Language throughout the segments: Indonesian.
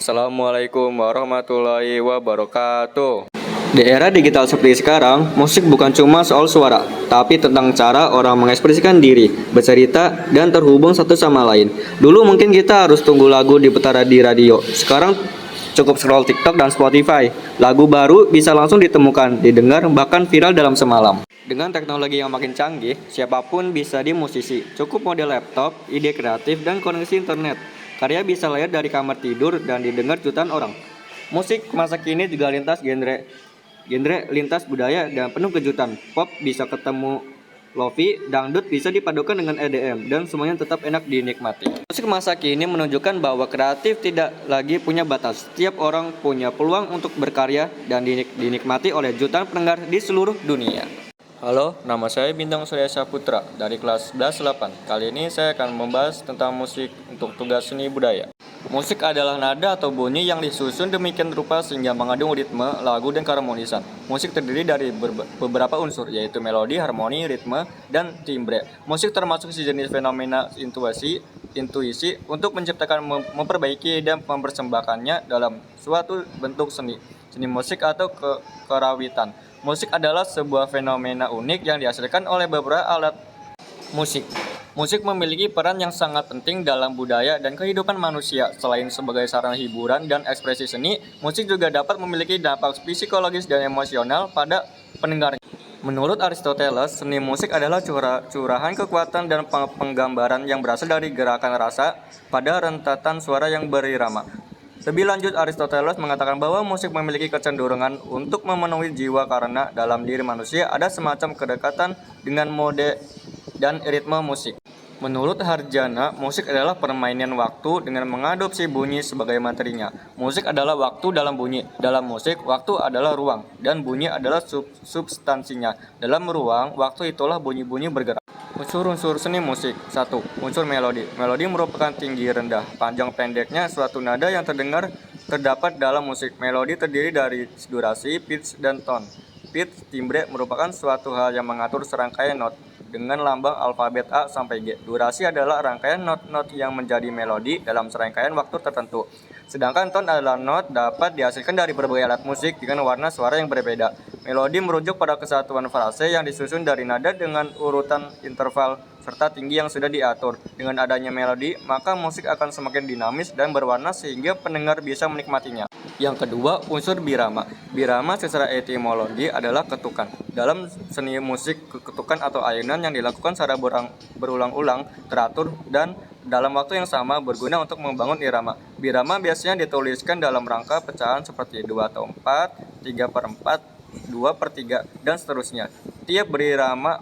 Assalamualaikum warahmatullahi wabarakatuh. Di era digital seperti sekarang, musik bukan cuma soal suara, tapi tentang cara orang mengekspresikan diri, bercerita, dan terhubung satu sama lain. Dulu mungkin kita harus tunggu lagu diputar di radio. Sekarang cukup scroll TikTok dan Spotify. Lagu baru bisa langsung ditemukan, didengar, bahkan viral dalam semalam. Dengan teknologi yang makin canggih, siapapun bisa di musisi. Cukup model laptop, ide kreatif, dan koneksi internet. Karya bisa lahir dari kamar tidur dan didengar jutaan orang. Musik masa kini juga lintas genre lintas budaya dan penuh kejutan. Pop bisa ketemu lofi, dangdut bisa dipadukan dengan EDM, dan semuanya tetap enak dinikmati. Musik masa kini menunjukkan bahwa kreatif tidak lagi punya batas. Setiap orang punya peluang untuk berkarya dan dinikmati oleh jutaan pendengar di seluruh dunia. Halo, nama saya Bintang Surya Saputra dari kelas 11-8. Kali ini saya akan membahas tentang musik untuk tugas seni budaya. Musik adalah nada atau bunyi yang disusun demikian rupa sehingga mengandung ritme, lagu, dan keharmonisan. Musik terdiri dari beberapa unsur, yaitu melodi, harmoni, ritme, dan timbre. Musik termasuk sejenis fenomena intuisi untuk menciptakan, memperbaiki, dan mempersembahkannya dalam suatu bentuk seni musik atau kerawitan. Musik adalah sebuah fenomena unik yang dihasilkan oleh beberapa alat musik. Musik memiliki peran yang sangat penting dalam budaya dan kehidupan manusia. Selain sebagai sarana hiburan dan ekspresi seni, musik juga dapat memiliki dampak psikologis dan emosional pada pendengarnya. Menurut Aristoteles, seni musik adalah curahan kekuatan dan penggambaran yang berasal dari gerakan rasa pada rentatan suara yang berirama. Lebih lanjut, Aristoteles mengatakan bahwa musik memiliki kecenderungan untuk memenuhi jiwa karena dalam diri manusia ada semacam kedekatan dengan mode dan ritme musik. Menurut Harjana, musik adalah permainan waktu dengan mengadopsi bunyi sebagai materinya. Musik adalah waktu dalam bunyi. Dalam musik, waktu adalah ruang, dan bunyi adalah substansinya. Dalam ruang, waktu itulah bunyi-bunyi bergerak. Unsur-unsur seni musik. 1. Unsur melodi. Melodi merupakan tinggi rendah, panjang pendeknya suatu nada yang terdapat dalam musik. Melodi terdiri dari durasi, pitch, dan tone. Pitch, timbre, merupakan suatu hal yang mengatur serangkaian not dengan lambang alfabet A sampai G. Durasi adalah rangkaian not-not yang menjadi melodi dalam serangkaian waktu tertentu. Sedangkan tone adalah not dapat dihasilkan dari berbagai alat musik dengan warna suara yang berbeda. Melodi merujuk pada kesatuan frase yang disusun dari nada dengan urutan interval serta tinggi yang sudah diatur. Dengan adanya melodi, maka musik akan semakin dinamis dan berwarna sehingga pendengar bisa menikmatinya. Yang kedua, unsur birama. Birama secara etimologi adalah ketukan. Dalam seni musik, ketukan atau ayunan yang dilakukan secara berulang-ulang, teratur, dan dalam waktu yang sama berguna untuk membangun irama. Birama biasanya dituliskan dalam rangka pecahan seperti 2/4, 3/4, 2/3, dan seterusnya. Tiap birama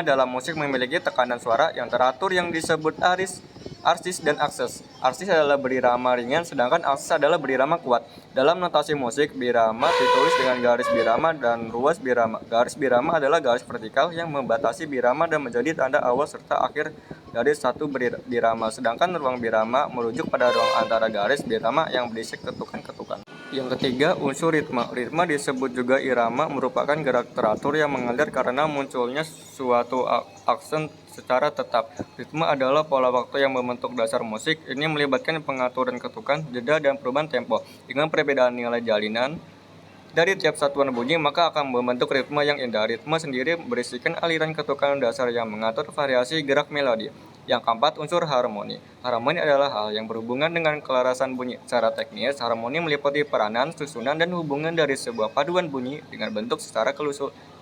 dalam musik memiliki tekanan suara yang teratur yang disebut arsis dan akses. Arsis adalah berirama ringan, sedangkan akses adalah berirama kuat. Dalam notasi musik, birama ditulis dengan garis birama dan ruas birama. Garis birama adalah garis vertikal yang membatasi birama dan menjadi tanda awal serta akhir dari satu birama, sedangkan ruang birama merujuk pada ruang antara garis birama yang berisi ketukan-ketukan. Yang ketiga, unsur ritme. Ritme disebut juga irama, merupakan gerak teratur yang mengalir karena munculnya suatu aksen secara tetap. Ritme adalah pola waktu yang membentuk dasar musik. Ini melibatkan pengaturan ketukan, jeda, dan perubahan tempo. Dengan perbedaan nilai jalinan dari tiap satuan bunyi, maka akan membentuk ritme yang indah. Ritme sendiri berisikan aliran ketukan dasar yang mengatur variasi gerak melodi. Yang keempat, unsur harmoni. Harmoni adalah hal yang berhubungan dengan kelarasan bunyi. Secara teknis, harmoni meliputi peranan, susunan, dan hubungan dari sebuah paduan bunyi dengan bentuk secara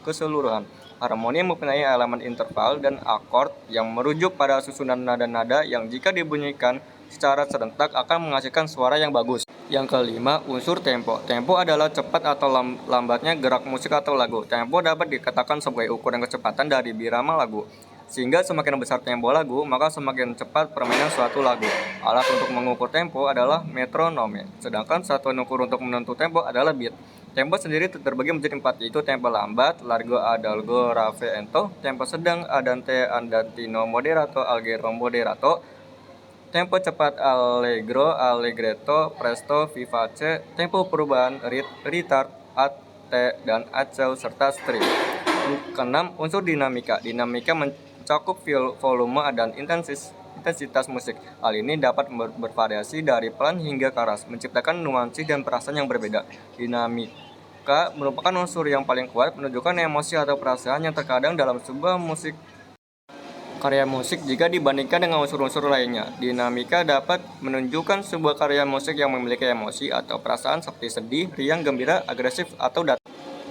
keseluruhan. Harmoni mempunyai elemen interval dan akord yang merujuk pada susunan nada-nada yang jika dibunyikan secara serentak akan menghasilkan suara yang bagus. Yang kelima, unsur tempo. Tempo adalah cepat atau lambatnya gerak musik atau lagu. Tempo dapat dikatakan sebagai ukuran kecepatan dari birama lagu. Sehingga semakin besar tempo lagu, maka semakin cepat permainan suatu lagu. Alat untuk mengukur tempo adalah metronome, sedangkan satuan ukur untuk menentu tempo adalah beat. Tempo sendiri terbagi menjadi 4, yaitu tempo lambat, largo, adagio, rave, ento, tempo sedang, andante, andantino, moderato, allegro, moderato, tempo cepat, allegro, allegretto, presto, vivace, tempo perubahan, retard, ate, dan acceso, serta strip. Keenam, unsur dinamika. Dinamika mencakup volume dan intensitas musik. Hal ini dapat bervariasi dari pelan hingga keras, menciptakan nuansi dan perasaan yang berbeda. Dinamika merupakan unsur yang paling kuat menunjukkan emosi atau perasaan yang terkadang dalam sebuah karya musik jika dibandingkan dengan unsur-unsur lainnya. Dinamika dapat menunjukkan sebuah karya musik yang memiliki emosi atau perasaan seperti sedih, riang, gembira, agresif, atau datar.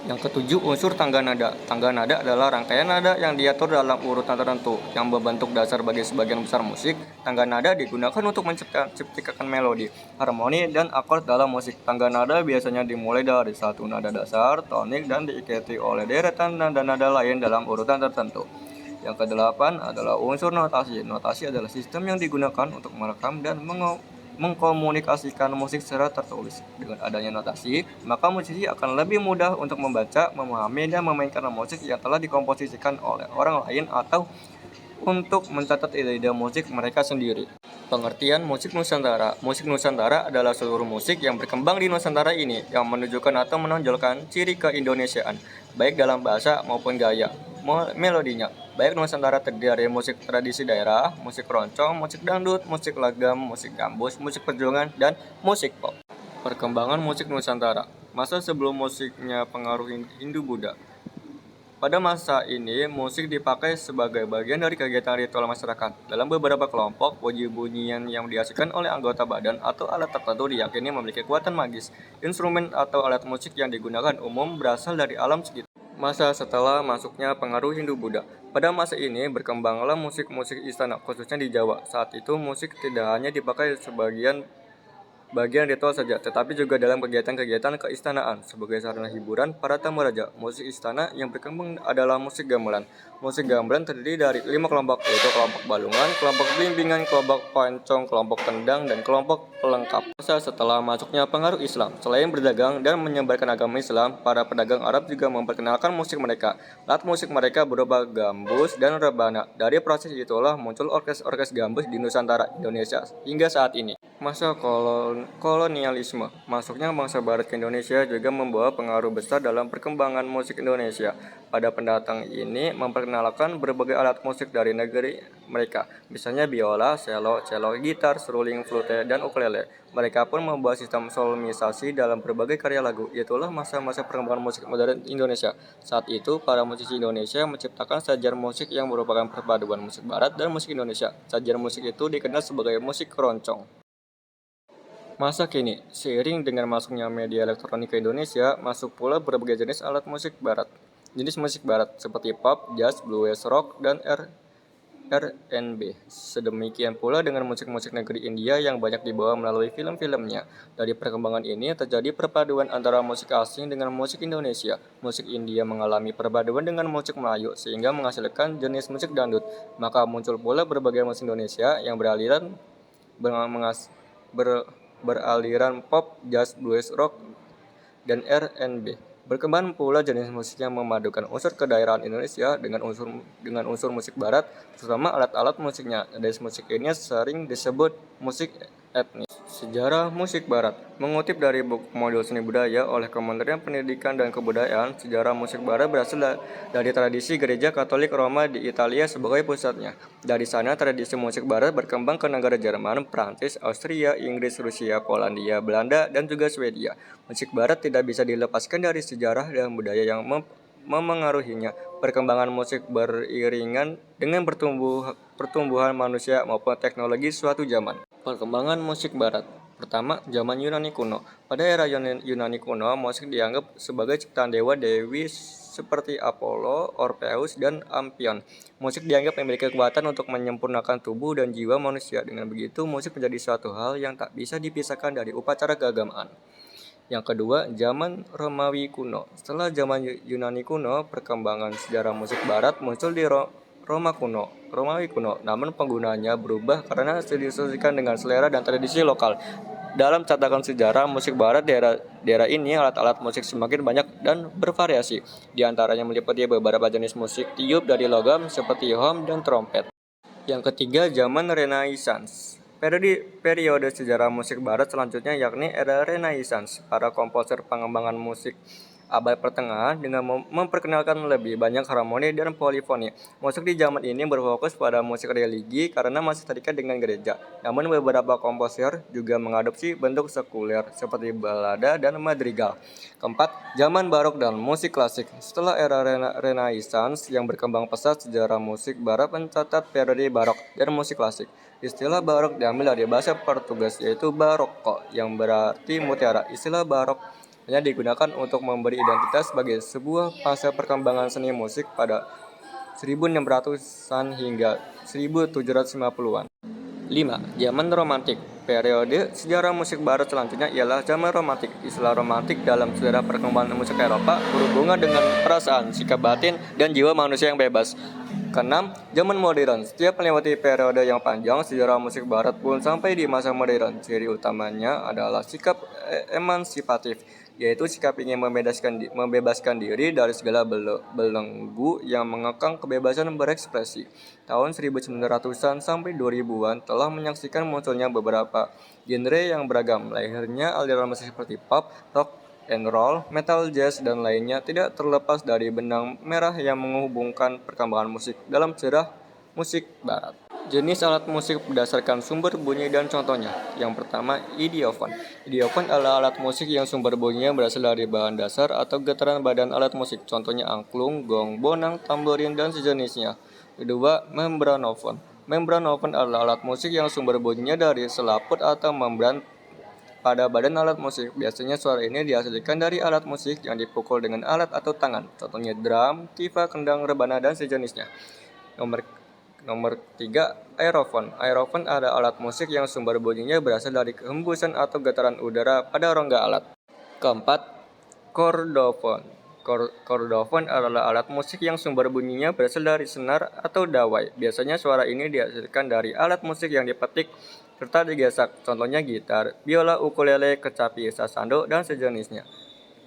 Yang ketujuh, unsur tangga nada. Tangga nada adalah rangkaian nada yang diatur dalam urutan tertentu yang membentuk dasar bagi sebagian besar musik. Tangga nada digunakan untuk menciptakan melodi, harmoni, dan akord dalam musik. Tangga nada biasanya dimulai dari satu nada dasar, tonik, dan diikuti oleh deretan nada-nada lain dalam urutan tertentu. Yang kedelapan adalah unsur notasi. Notasi adalah sistem yang digunakan untuk merekam dan mengkomunikasikan musik secara tertulis. Dengan adanya notasi, maka musisi akan lebih mudah untuk membaca, memahami, dan memainkan musik yang telah dikomposisikan oleh orang lain atau untuk mencatat ide-ide musik mereka sendiri. Pengertian musik Nusantara. Musik Nusantara adalah seluruh musik yang berkembang di Nusantara ini yang menunjukkan atau menonjolkan ciri keindonesiaan, baik dalam bahasa maupun gaya melodinya. Baik Nusantara terdiri dari musik tradisi daerah, musik keroncong, musik dangdut, musik lagam, musik gambus, musik perjuangan, dan musik pop. Perkembangan musik Nusantara. Masa sebelum musiknya pengaruh Hindu-Buddha. Pada masa ini, musik dipakai sebagai bagian dari kegiatan ritual masyarakat. Dalam beberapa kelompok, bunyi-bunyian yang dihasilkan oleh anggota badan atau alat tertentu diyakini memiliki kekuatan magis. Instrumen atau alat musik yang digunakan umum berasal dari alam sekitar. Masa setelah masuknya pengaruh Hindu-Buddha. Pada masa ini, berkembanglah musik-musik istana, khususnya di Jawa. Saat itu, musik tidak hanya dipakai sebagian bagian ritual saja, tetapi juga dalam kegiatan-kegiatan keistanaan sebagai sarana hiburan para tamu raja. Musik istana yang berkembang adalah musik gamelan. Musik gamelan terdiri dari 5 kelompok, yaitu kelompok balungan, kelompok bimbingan, kelompok pancong, kelompok tendang, dan kelompok pelengkap. Masa setelah masuknya pengaruh Islam, selain berdagang dan menyebarkan agama Islam, para pedagang Arab juga memperkenalkan musik mereka. Alat musik mereka berupa gambus dan rebana. Dari proses itulah muncul orkes-orkes gambus di Nusantara, Indonesia hingga saat ini. Masa kolonialisme. Masuknya bangsa Barat ke Indonesia juga membawa pengaruh besar dalam perkembangan musik Indonesia. Pada pendatang ini memperkenalkan berbagai alat musik dari negeri mereka, misalnya biola, cello, gitar, seruling, flute, dan ukulele. Mereka pun membawa sistem solmisasi dalam berbagai karya lagu. Itulah masa-masa perkembangan musik modern Indonesia. Saat itu, para musisi Indonesia menciptakan sajian musik yang merupakan perpaduan musik Barat dan musik Indonesia. Sajian musik itu dikenal sebagai musik keroncong. Masa kini, seiring dengan masuknya media elektronik ke Indonesia, masuk pula berbagai jenis alat musik barat. Jenis musik barat seperti pop, jazz, blues, rock, dan R&B. Sedemikian pula dengan musik-musik negeri India yang banyak dibawa melalui film-filmnya. Dari perkembangan ini terjadi perpaduan antara musik asing dengan musik Indonesia. Musik India mengalami perpaduan dengan musik Melayu sehingga menghasilkan jenis musik dangdut. Maka muncul pula berbagai musik Indonesia yang beraliran pop, jazz, blues, rock, dan R&B. Berkembang pula jenis musik yang memadukan unsur kedaerahan Indonesia dengan unsur musik barat, terutama alat-alat musiknya. Jenis musik ini sering disebut musik etnis. Sejarah musik barat. Mengutip dari buku modul seni budaya oleh Kementerian Pendidikan dan Kebudayaan, sejarah musik barat berasal dari tradisi gereja Katolik Roma di Italia sebagai pusatnya. Dari sana tradisi musik barat berkembang ke negara Jerman, Prancis, Austria, Inggris, Rusia, Polandia, Belanda, dan juga Swedia. Musik barat tidak bisa dilepaskan dari sejarah dan budaya yang memengaruhinya. Perkembangan musik beriringan dengan pertumbuhan manusia maupun teknologi suatu zaman. Perkembangan musik barat. Pertama, zaman Yunani kuno. Pada era Yunani kuno, musik dianggap sebagai ciptaan dewa-dewi seperti Apollo, Orpheus, dan Ampion. Musik dianggap memiliki kekuatan untuk menyempurnakan tubuh dan jiwa manusia. Dengan begitu, musik menjadi suatu hal yang tak bisa dipisahkan dari upacara keagamaan. Yang kedua, zaman Romawi kuno. Setelah zaman Yunani kuno, perkembangan sejarah musik barat muncul di Romawi kuno. Namun penggunaannya berubah karena disesuaikan dengan selera dan tradisi lokal. Dalam catatan sejarah musik barat daerah ini, alat-alat musik semakin banyak dan bervariasi. Di antaranya meliputi beberapa jenis musik tiup dari logam seperti hom dan trompet. Yang ketiga, zaman Renaissance. Periode sejarah musik barat selanjutnya yakni era Renaissance. Para komposer pengembangan musik abad pertengahan dengan memperkenalkan lebih banyak harmoni dan polifoni. Musik di zaman ini berfokus pada musik religi karena masih terikat dengan gereja. Namun beberapa komposer juga mengadopsi bentuk sekuler seperti balada dan madrigal. Keempat, zaman barok dan musik klasik. Setelah era Renaissance yang berkembang pesat, sejarah musik barat mencatat periode barok dan musik klasik. Istilah barok diambil dari bahasa Portugis yaitu barroco yang berarti mutiara. Istilah barok hanya digunakan untuk memberi identitas sebagai sebuah fase perkembangan seni musik pada 1600-an hingga 1750-an. 5. Zaman romantik. Periode sejarah musik barat selanjutnya ialah zaman romantik. Istilah romantik dalam sejarah perkembangan musik Eropa berhubungan dengan perasaan, sikap batin, dan jiwa manusia yang bebas. Keenam, zaman modern. Setiap melewati periode yang panjang, sejarah musik barat pun sampai di masa modern. Ciri utamanya adalah sikap emansipatif, yaitu sikap ingin membebaskan diri dari segala belenggu yang mengekang kebebasan berekspresi. Tahun 1900-an sampai 2000-an telah menyaksikan munculnya beberapa genre yang beragam. Lahirnya aliran musik seperti pop, rock and roll, metal, jazz, dan lainnya tidak terlepas dari benang merah yang menghubungkan perkembangan musik dalam sejarah musik barat. Jenis alat musik berdasarkan sumber bunyi dan contohnya. Yang pertama, idiofon. Idiofon adalah alat musik yang sumber bunyinya berasal dari bahan dasar atau getaran badan alat musik. Contohnya angklung, gong, bonang, tamborin, dan sejenisnya. Kedua, membranofon. Membranofon adalah alat musik yang sumber bunyinya dari selaput atau membran pada badan alat musik. Biasanya suara ini dihasilkan dari alat musik yang dipukul dengan alat atau tangan. Contohnya drum, tifa, kendang, rebana, dan sejenisnya. Nomor 3, aerofon. Aerofon adalah alat musik yang sumber bunyinya berasal dari hembusan atau getaran udara pada rongga alat. Keempat, kordofon. Kordofon adalah alat musik yang sumber bunyinya berasal dari senar atau dawai. Biasanya suara ini dihasilkan dari alat musik yang dipetik serta digesek, contohnya gitar, biola, ukulele, kecapi, sasando, dan sejenisnya.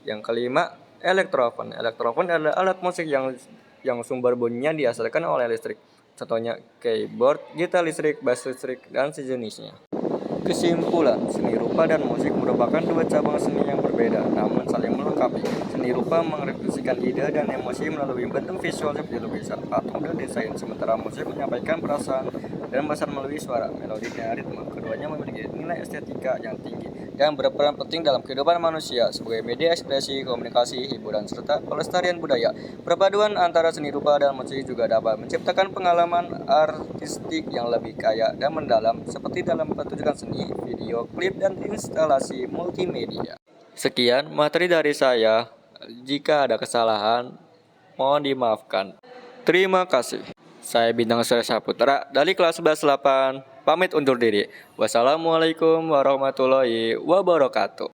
Yang kelima, elektrofon. Elektrofon adalah alat musik yang sumber bunyinya dihasilkan oleh listrik, contohnya keyboard, gitar listrik, bass listrik, dan sejenisnya. Kesimpulan, seni rupa dan musik merupakan dua cabang seni yang berbeda, namun saling melengkapi. Seni rupa mengekspresikan ide dan emosi melalui bentuk visual seperti lukisan, patung, dan desain, sementara musik menyampaikan perasaan dan bahasa melalui suara, melodi, dan ritme. Keduanya memiliki nilai estetika yang tinggi dan berperan penting dalam kehidupan manusia sebagai media ekspresi, komunikasi, hiburan, serta pelestarian budaya. Perpaduan antara seni rupa dan musik juga dapat menciptakan pengalaman artistik yang lebih kaya dan mendalam, seperti dalam pertunjukan seni, video klip, dan instalasi multimedia. Sekian materi dari saya. Jika ada kesalahan, mohon dimaafkan. Terima kasih. Saya Bintang Surya Saputra dari kelas 11 8. Pamit undur diri. Wassalamualaikum warahmatullahi wabarakatuh.